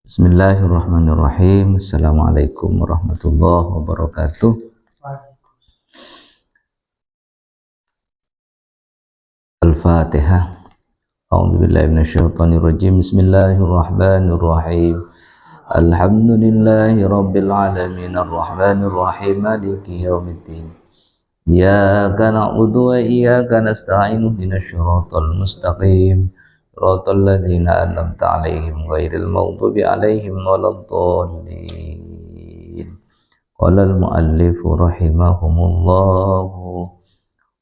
Bismillahirrahmanirrahim. Assalamualaikum warahmatullahi wabarakatuh. Al-Fatihah. A'udzubillahi minasyaitonirrajim. Bismillahirrahmanirrahim. Alhamdulillahi rabbil alamin arrahmanirrahim maliki yaumiddin. Iyyaka na'budu wa iyyaka nasta'in ihdinas siratal mustaqim. Siratal ladzina an'amta 'alaihim ghairil maghdubi 'alaihim waladdallin. Qala al-mu'allifu rahimahumullahu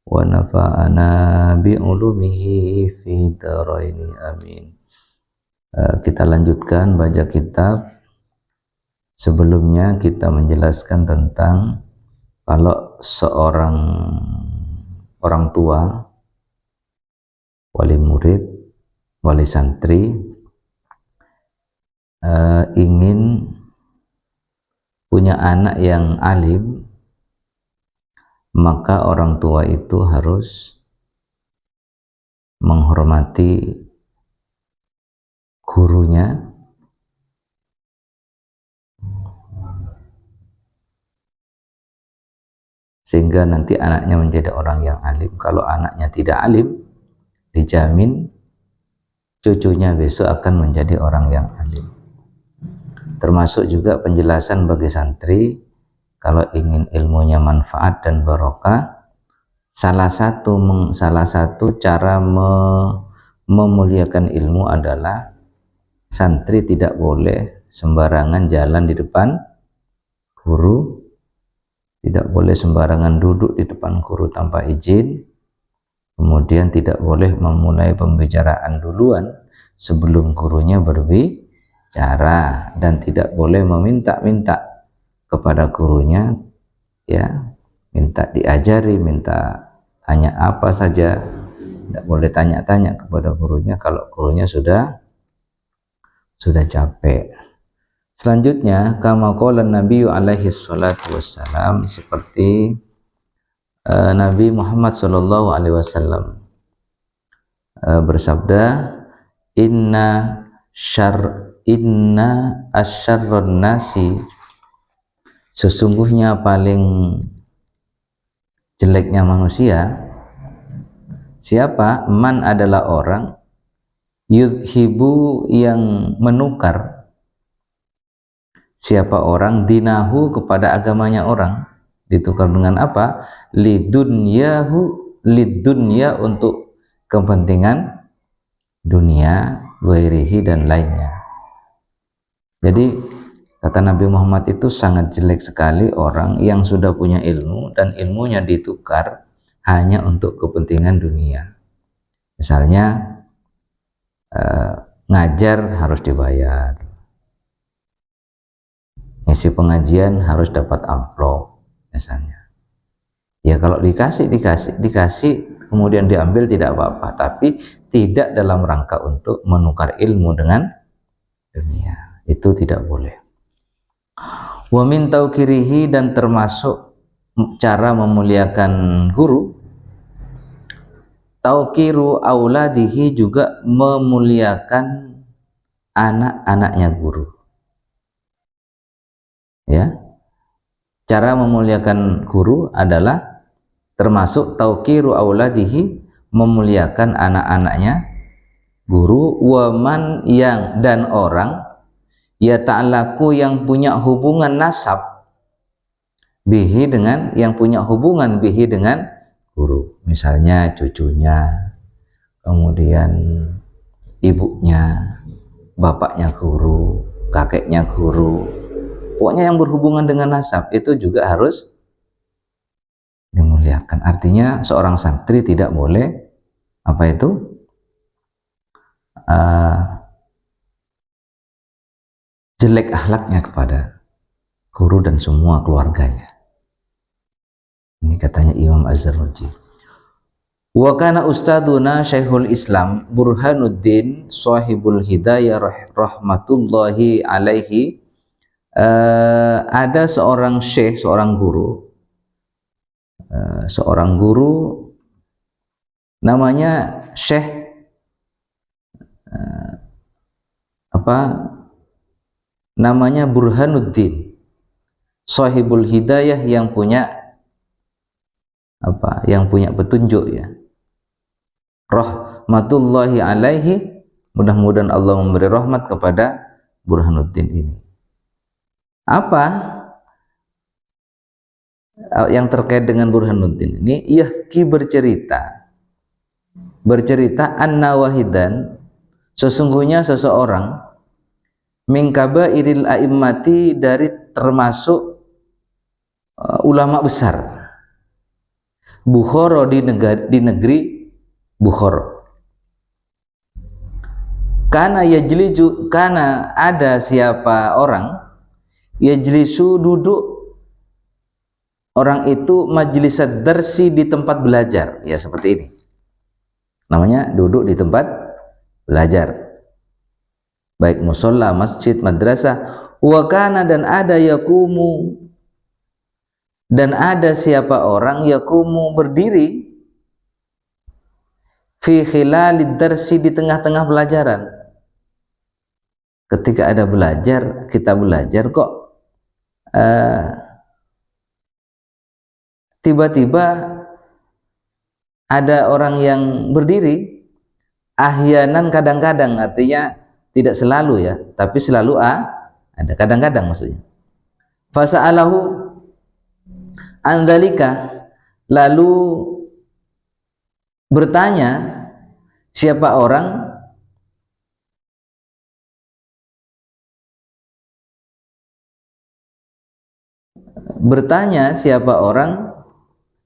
wa nafa'ana bi'ulumihi fi dharaini amin. Kita lanjutkan baca kitab. Sebelumnya kita menjelaskan tentang kalau seorang orang tua, wali murid, wali santri ingin punya anak yang alim, maka orang tua itu harus menghormati gurunya, sehingga nanti anaknya menjadi orang yang alim. Kalau anaknya tidak alim, dijamin cucunya besok akan menjadi orang yang alim. Termasuk juga penjelasan bagi santri, kalau ingin ilmunya manfaat dan barokah, salah satu cara memuliakan ilmu adalah santri tidak boleh sembarangan jalan di depan guru, tidak boleh sembarangan duduk di depan guru tanpa izin, kemudian tidak boleh memulai pembicaraan duluan sebelum gurunya berbicara, dan tidak boleh meminta-minta kepada gurunya, ya, minta diajari, minta tanya apa saja, tidak boleh tanya-tanya kepada gurunya kalau gurunya sudah capek. Selanjutnya, kama qala Nabi alaihi salatu wassalam, seperti Nabi Muhammad sallallahu alaihi wasallam bersabda, inna asyarrun nasi, sesungguhnya paling jeleknya manusia, siapa? Man adalah orang, yudhibu yang menukar, siapa orang, dinahu kepada agamanya orang, ditukar dengan apa? Lidunya, untuk kepentingan dunia, ghairihi dan lainnya. Jadi kata Nabi Muhammad, itu sangat jelek sekali orang yang sudah punya ilmu dan ilmunya ditukar hanya untuk kepentingan dunia. Misalnya ngajar harus dibayar, ngisi pengajian harus dapat amplop misalnya. Ya kalau dikasih kemudian diambil tidak apa-apa, tapi tidak dalam rangka untuk menukar ilmu dengan dunia, itu tidak boleh. Wa min taukirihi, dan termasuk cara memuliakan guru, taukiru auladihi, juga memuliakan anak-anaknya guru. Ya, cara memuliakan guru adalah termasuk taukiru auladihi, memuliakan anak-anaknya guru, waman yang, dan orang, ya ta'alaku yang punya hubungan nasab, bihi dengan, yang punya hubungan bihi dengan guru, misalnya cucunya, kemudian ibunya, bapaknya guru, kakeknya guru, pokoknya yang berhubungan dengan nasab itu juga harus dimuliakan. Artinya seorang santri tidak boleh apa itu jelek akhlaknya kepada guru dan semua keluarganya. Ini katanya Imam Az-Zarnuji. Wa kana ustaduna Syekhul Islam Burhanuddin Shahibul Hidayah rahmatullahi alaihi, ada seorang syekh, seorang guru namanya Syekh apa namanya, Burhanuddin, Shahibul Hidayah, yang punya apa, yang punya petunjuk ya, rahmatullahi alaihi. Mudah-mudahan Allah memberi rahmat kepada Burhanuddin ini. Apa yang terkait dengan Burhanuddin ini? Yahki, bercerita anna wahidan, sesungguhnya seseorang, min kabairil a'immati, dari termasuk ulama besar, Bukhara, di negeri Bukhara. Karena yajliju, karena ada siapa orang, yajlisu, duduk orang itu, majlisad darsi, di tempat belajar, ya seperti ini namanya, duduk di tempat belajar, baik musola, masjid, madrasah. Wa kana, dan ada, yakumu, dan ada siapa orang, yakumu, berdiri, fi khilalid darsi, di tengah-tengah pelajaran. Ketika ada belajar, kita belajar kok tiba-tiba ada orang yang berdiri, ahyanan, kadang-kadang, artinya tidak selalu ya, tapi selalu ada, kadang-kadang maksudnya. Fasa'alahu andalika, lalu bertanya siapa orang,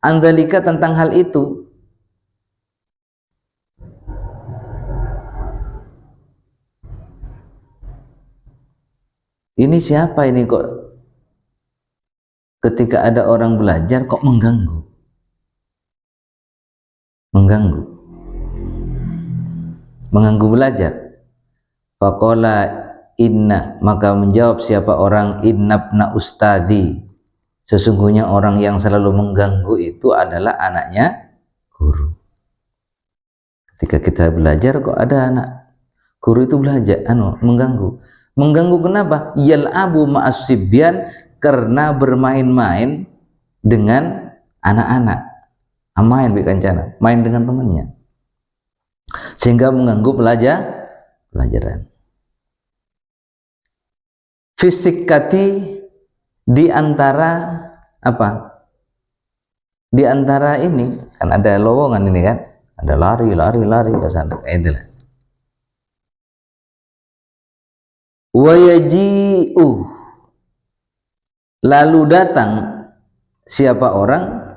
andalika, tentang hal itu. Ini siapa ini kok ketika ada orang belajar kok mengganggu belajar. Faqala inna, maka menjawab siapa orang, innabna ustadi, sesungguhnya orang yang selalu mengganggu itu adalah anaknya guru. Ketika kita belajar kok ada anak guru itu belajar mengganggu kenapa? Yal'abu ma'as sibyan, karena bermain-main dengan anak-anak, main dengan temannya, sehingga mengganggu pelajaran. Fisikati, di antara apa? Di antara ini kan ada lowongan ini kan, ada lari ke sana, itulah. Wa yaji'u, lalu datang siapa orang,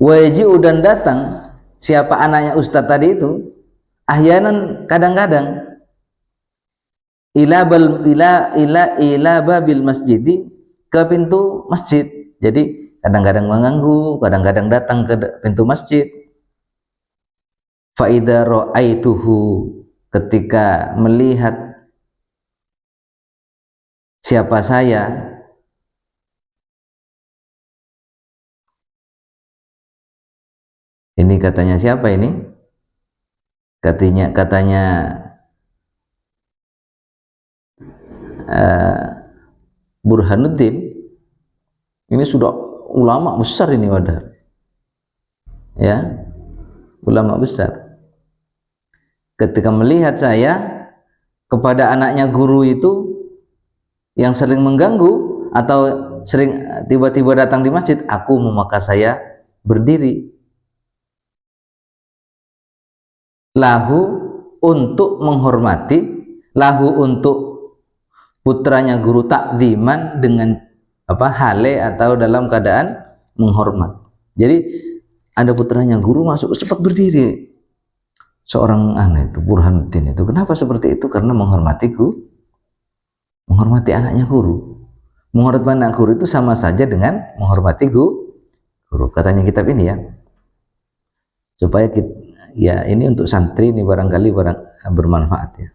wa yaji'u, dan datang siapa anaknya ustadz tadi itu, ahyanan, kadang-kadang, ila babil masjidi, ke pintu masjid. Jadi kadang-kadang mengganggu, kadang-kadang datang ke pintu masjid. Fa idza ra'aituhu, ketika melihat siapa saya, ini katanya siapa ini? Katanya Burhanuddin, ini sudah ulama besar ini, wadah ya, ulama besar. Ketika melihat saya kepada anaknya guru itu yang sering mengganggu atau sering tiba-tiba datang di masjid, maka saya berdiri, lahu, untuk menghormati, lahu, untuk putranya guru, takdiman, dengan hale, atau dalam keadaan menghormat. Jadi ada putranya guru masuk, cepat berdiri. Seorang anak itu, Burhanuddin itu, kenapa seperti itu? Karena menghormati anaknya guru. Menghormati anak guru itu sama saja dengan menghormati guru. Katanya kitab ini ya, supaya kita, ya ini untuk santri ini barangkali bermanfaat ya.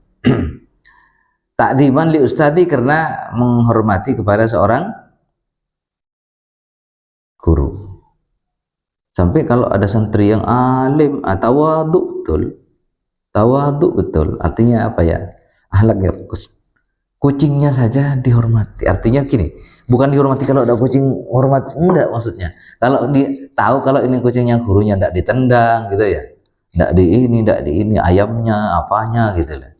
Takdiman li ustadi, karena menghormati kepada seorang guru. Sampai kalau ada santri yang alim atau wadu betul, Tawadhu betul. Artinya apa ya? Akhlak ya, fokus. Kucingnya saja dihormati. Artinya gini, bukan dihormati kalau ada kucing hormat, enggak maksudnya. Kalau tahu kalau ini kucingnya gurunya enggak ditendang gitu ya. Enggak di ini ayamnya, apanya gitu lah.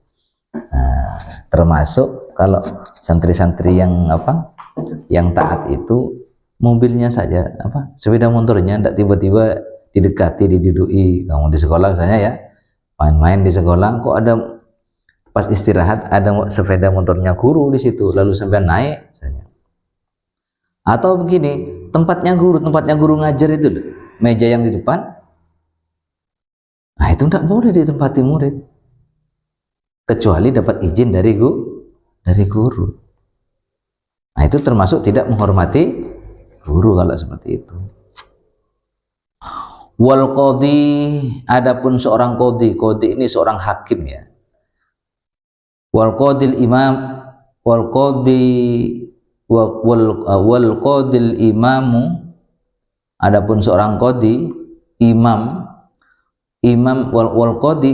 Nah, termasuk kalau santri-santri yang apa? Yang taat itu mobilnya saja apa? Sepeda motornya enggak tiba-tiba didekati, didudui. Kamu di sekolah misalnya ya, main-main di sekolah kok ada pas istirahat ada sepeda motornya guru di situ lalu sampai naik misalnya. Atau begini, tempatnya guru ngajar itu loh, meja yang di depan, nah itu tidak boleh ditempati murid kecuali dapat izin dari guru. Nah itu termasuk tidak menghormati guru kalau seperti itu. Wal qadhi, adapun seorang qadhi ini seorang hakim ya. Wal qadil imam wal qadi wal qadil imamu, adapun seorang qadi imam wal qadi,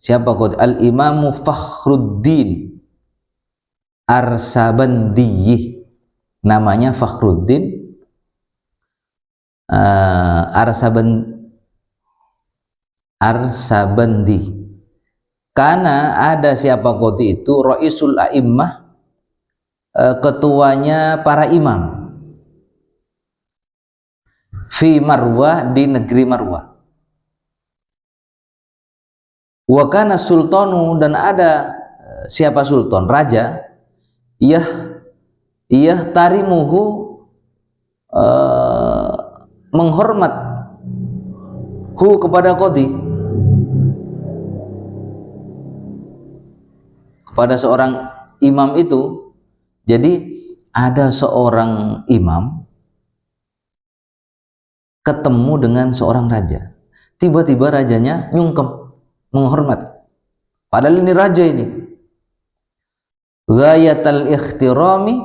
siapa qadi? Al imamu Fakhruddin Arsabandi, namanya Fakhruddin Arsabandi. Karena ada siapa qadi itu Raisul A'immah, ketuanya para imam, fi Marwah, di negeri Marwah. Wa kana sultanu, dan ada siapa sultan, raja, ia tarimuhu, menghormat hu kepada qadi, kepada seorang imam itu. Jadi ada seorang imam ketemu dengan seorang raja, tiba-tiba rajanya nyungkem menghormat, padahal ini raja ini ghayatal ikhtirami,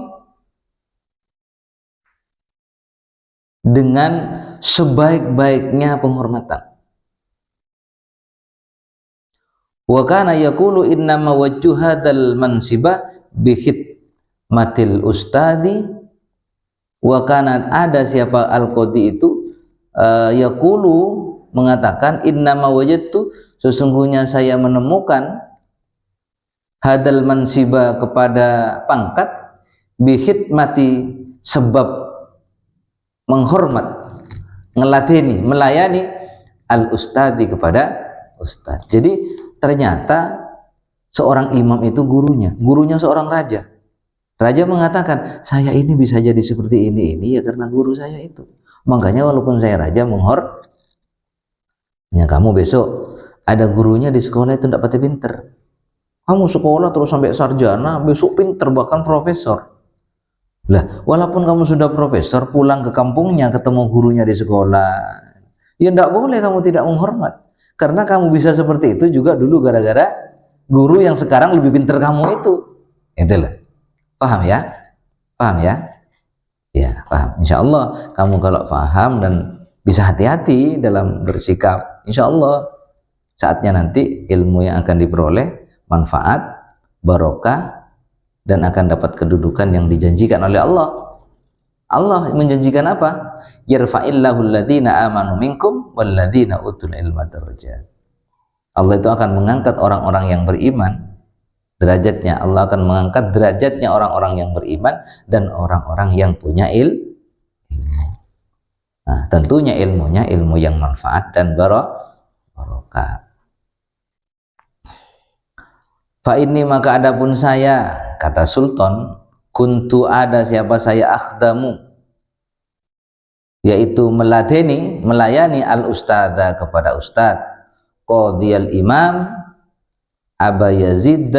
dengan sebaik-baiknya penghormatan. Wa kana yaqulu innama wajjuhadal mansibah bihidmatil ustadi. Wa kana, ada siapa al-qadi itu yaqulu, mengatakan innama wajadtu, sesungguhnya saya menemukan hadal mansiba, kepada pangkat, bihidmati, sebab menghormat, ngeladeni, melayani al ustadi, kepada ustad. Jadi ternyata seorang imam itu gurunya seorang raja. Raja mengatakan, saya ini bisa jadi seperti ini ya karena guru saya itu. Makanya walaupun saya raja ya, kamu besok ada gurunya di sekolah itu tidak pati pinter. Kamu sekolah terus sampai sarjana, besok pinter bahkan profesor. Lah, walaupun kamu sudah profesor, pulang ke kampungnya ketemu gurunya di sekolah, ya tidak boleh kamu tidak menghormat. Karena kamu bisa seperti itu juga dulu gara-gara guru yang sekarang lebih pintar kamu itu. Itulah. Paham ya? Paham ya? Ya, paham. Insya Allah kamu kalau paham dan bisa hati-hati dalam bersikap, insya Allah saatnya nanti ilmu yang akan diperoleh manfaat, barokah, dan akan dapat kedudukan yang dijanjikan oleh Allah. Allah menjanjikan apa? Yarfa'illahu alladhina amanu minkum walladhina utul ilma darajat. Allah itu akan mengangkat orang-orang yang beriman derajatnya. Allah akan mengangkat derajatnya orang-orang yang beriman dan orang-orang yang punya ilmu. Nah, tentunya ilmunya ilmu yang manfaat dan barokah. Fa ini, maka adapun saya, kata sultan, kuntu, ada siapa saya, akhdamu, yaitu melayani al ustada, kepada ustad, qadiyal imam Aba Yazid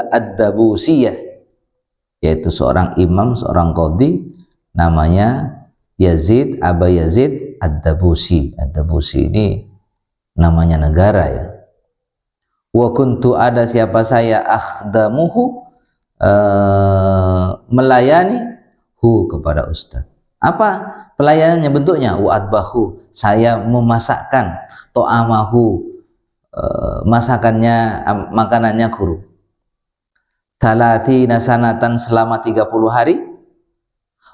ad-Dabusiyah, yaitu seorang imam, seorang qadi, namanya Aba Yazid ad-Dabusi. Ad-Dabusi ini namanya negara ya. Wa kuntu, ada siapa saya, akhdamuhu, melayani hu, kepada ustaz. Apa pelayanannya bentuknya? Wa adbahu, saya memasakkan, to'amahu, masakannya, makanannya guru, talatina sanatan, selama 30 hari,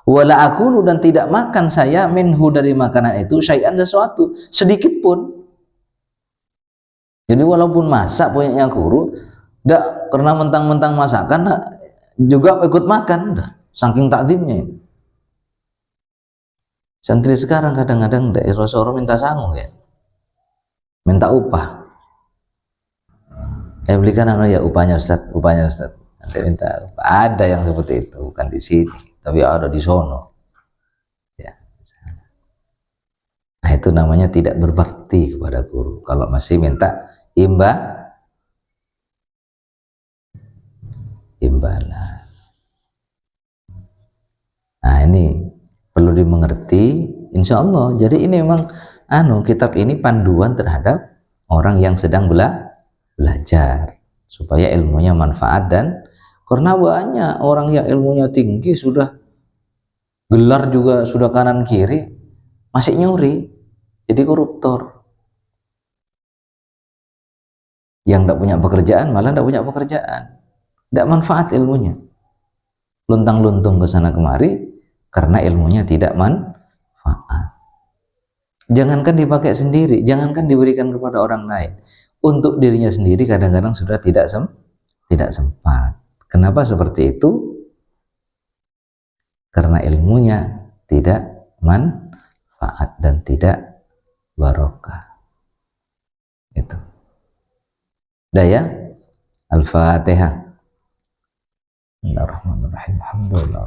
wala akulu, dan tidak makan saya minhu, dari makanan itu, syai'an, sesuatu sedikit pun. Jadi walaupun masak punyanya guru, enggak, karena mentang-mentang masakan juga ikut makan, udah, saking takdimnya. Santri sekarang kadang-kadang dari Rasulullah minta sangu ya, minta upah. Belikan ya upahnya Ustaz, upahnya Ustaz. Nanti minta upah. Ada yang seperti itu, bukan di sini, tapi ada di sono. Ya. Nah itu namanya tidak berbakti kepada guru. Kalau masih minta imbalan. Nah ini perlu dimengerti, insya Allah. Jadi ini memang kitab ini panduan terhadap orang yang sedang belajar, supaya ilmunya manfaat. Dan karena banyak orang yang ilmunya tinggi, sudah gelar juga sudah kanan kiri, masih nyuri, jadi koruptor. Yang tidak punya pekerjaan malah tidak punya pekerjaan, tidak manfaat ilmunya, luntang-luntung ke sana kemari karena ilmunya tidak manfaat. Jangankan dipakai sendiri, jangankan diberikan kepada orang lain, untuk dirinya sendiri kadang-kadang sudah tidak sempat. Kenapa seperti itu? Karena ilmunya tidak manfaat dan tidak barokah. Itu. Daya Al-Fatihah. Bismillahirrahmanirrahim. Alhamdulillah.